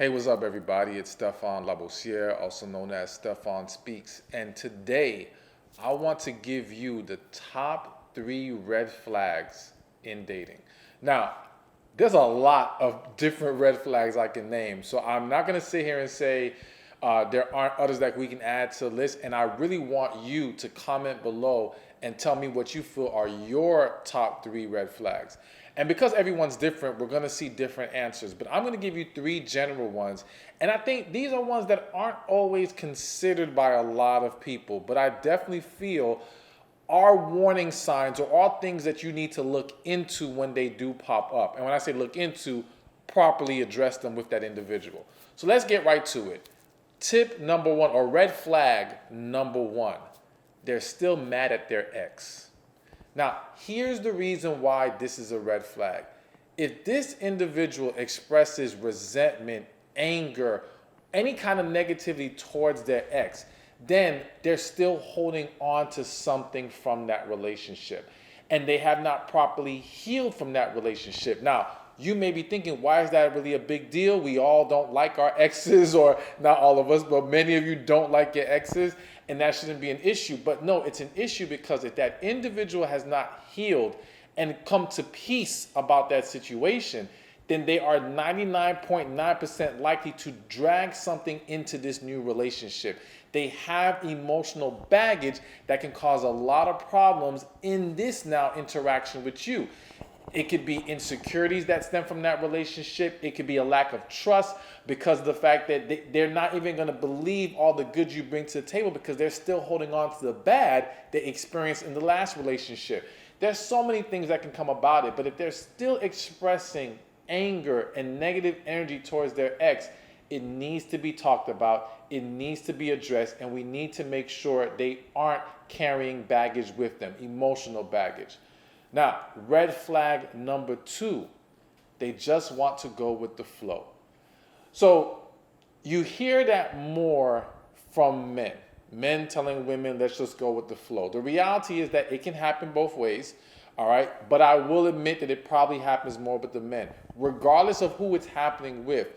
Hey, what's up, everybody? It's Stephan also known as Stephan Speaks. And today, I want to give you the top 3 red flags in dating. Now, there's a lot of different red flags I can name. So I'm not going to sit here and say there aren't others that we can add to the list. And I really want you to comment below and tell me what you feel are your top 3 red flags. And because everyone's different, we're going to see different answers. But I'm going to give you 3 general ones. And I think these are ones that aren't always considered by a lot of people. But I definitely feel are warning signs or are things that you need to look into when they do pop up. And when I say look into, properly address them with that individual. So let's get right to it. Tip number 1, or red flag number 1, they're still mad at their ex. Now, here's the reason why this is a red flag. If this individual expresses resentment, anger, any kind of negativity towards their ex, then they're still holding on to something from that relationship. And they have not properly healed from that relationship. Now, you may be thinking, why is that really a big deal? We all don't like our exes, or not all of us, but many of you don't like your exes, and that shouldn't be an issue. But no, it's an issue because if that individual has not healed and come to peace about that situation, then they are 99.9% likely to drag something into this new relationship. They have emotional baggage that can cause a lot of problems in this now interaction with you. It could be insecurities that stem from that relationship. It could be a lack of trust because of the fact that they're not even going to believe all the good you bring to the table because they're still holding on to the bad they experienced in the last relationship. There's so many things that can come about it, but if they're still expressing anger and negative energy towards their ex, it needs to be talked about, it needs to be addressed, and we need to make sure they aren't carrying baggage with them, emotional baggage. Now, red flag number 2, they just want to go with the flow. So you hear that more from men. Men telling women, let's just go with the flow. The reality is that it can happen both ways, all right? But I will admit that it probably happens more with the men. Regardless of who it's happening with,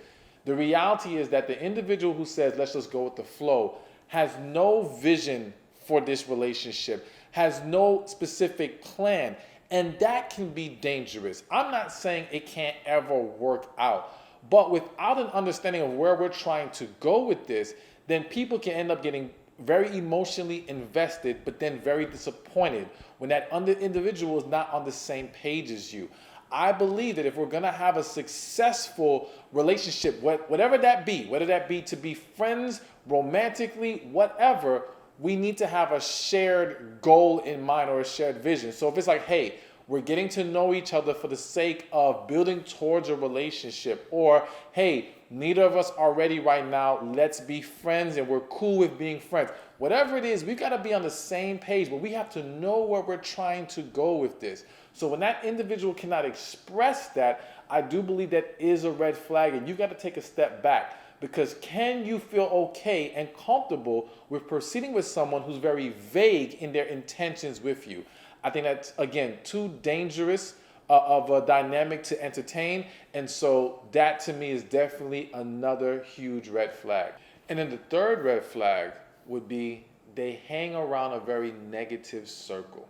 the reality is that the individual who says, let's just go with the flow, has no vision for this relationship, has no specific plan. And that can be dangerous. I'm not saying it can't ever work out, but without an understanding of where we're trying to go with this, then people can end up getting very emotionally invested, but then very disappointed when that individual is not on the same page as you. I believe that if we're going to have a successful relationship, whatever that be, whether that be to be friends, romantically, whatever, we need to have a shared goal in mind or a shared vision. So if it's like, hey, we're getting to know each other for the sake of building towards a relationship, or hey, neither of us are ready right now, let's be friends and we're cool with being friends. Whatever it is, we got to be on the same page, but we have to know where we're trying to go with this. So when that individual cannot express that, I do believe that is a red flag, and you got to take a step back. Because can you feel okay and comfortable with proceeding with someone who's very vague in their intentions with you? I think that's, again, too dangerous of a dynamic to entertain. And so that to me is definitely another huge red flag. And then the third red flag would be they hang around a very negative circle.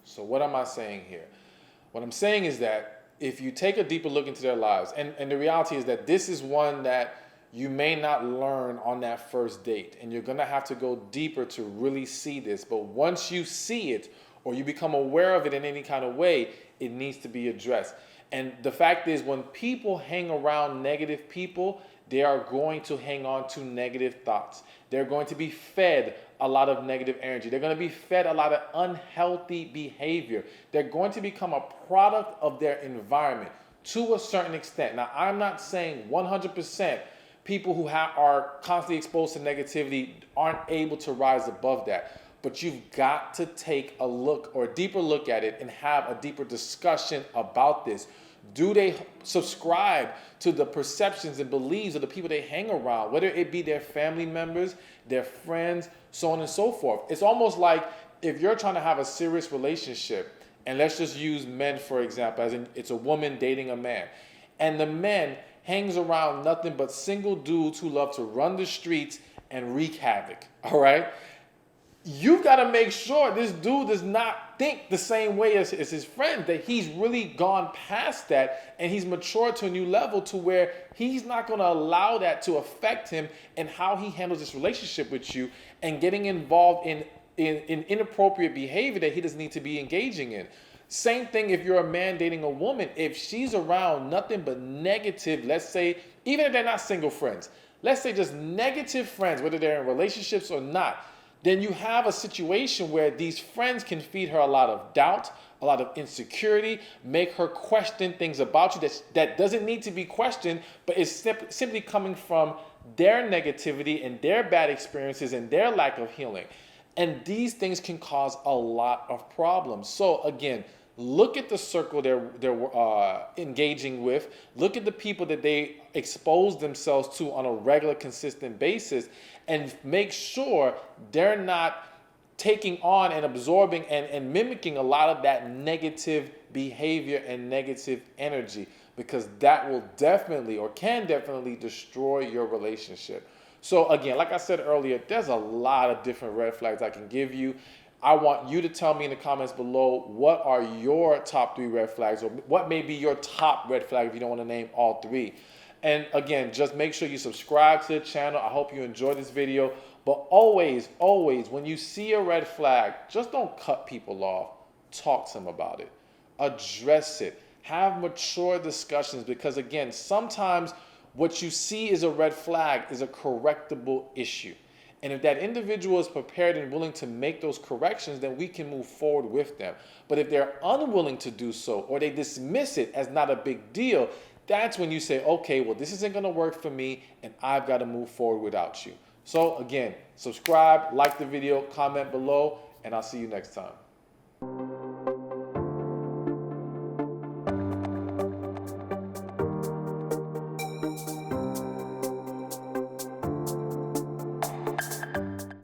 So what am I saying here? What I'm saying is that if you take a deeper look into their lives, and the reality is that this is one that you may not learn on that first date, and you're going to have to go deeper to really see this. But once you see it or you become aware of it in any kind of way, it needs to be addressed. And the fact is, when people hang around negative people, they are going to hang on to negative thoughts. They're going to be fed a lot of negative energy. They're going to be fed a lot of unhealthy behavior. They're going to become a product of their environment to a certain extent. Now, I'm not saying 100% people who are constantly exposed to negativity aren't able to rise above that. But you've got to take a look or a deeper look at it and have a deeper discussion about this. Do they subscribe to the perceptions and beliefs of the people they hang around, whether it be their family members, their friends, so on and so forth? It's almost like if you're trying to have a serious relationship, and let's just use men for example, as in it's a woman dating a man, and the men hangs around nothing but single dudes who love to run the streets and wreak havoc, all right? You got to make sure this dude does not think the same way as his friend, that he's really gone past that and he's matured to a new level to where he's not going to allow that to affect him and how he handles this relationship with you and getting involved in inappropriate behavior that he doesn't need to be engaging in. Same thing if you're a man dating a woman. If she's around nothing but negative, let's say, even if they're not single friends, let's say just negative friends, whether they're in relationships or not, then you have a situation where these friends can feed her a lot of doubt, a lot of insecurity, make her question things about you that doesn't need to be questioned, but is simply coming from their negativity and their bad experiences and their lack of healing. And these things can cause a lot of problems. So again, look at the circle they're engaging with. Look at the people that they expose themselves to on a regular, consistent basis, and make sure they're not taking on and absorbing and mimicking a lot of that negative behavior and negative energy, because that will definitely or can definitely destroy your relationship. So again, like I said earlier, there's a lot of different red flags I can give you. I want you to tell me in the comments below, what are your top 3 red flags, or what may be your top red flag if you don't want to name all 3. And again, just make sure you subscribe to the channel. I hope you enjoyed this video. But always, always, when you see a red flag, just don't cut people off. Talk to them about it. Address it. Have mature discussions, because again, sometimes what you see as a red flag is a correctable issue. And if that individual is prepared and willing to make those corrections, then we can move forward with them. But if they're unwilling to do so, or they dismiss it as not a big deal, that's when you say, okay, well, this isn't going to work for me, and I've got to move forward without you. So again, subscribe, like the video, comment below, and I'll see you next time.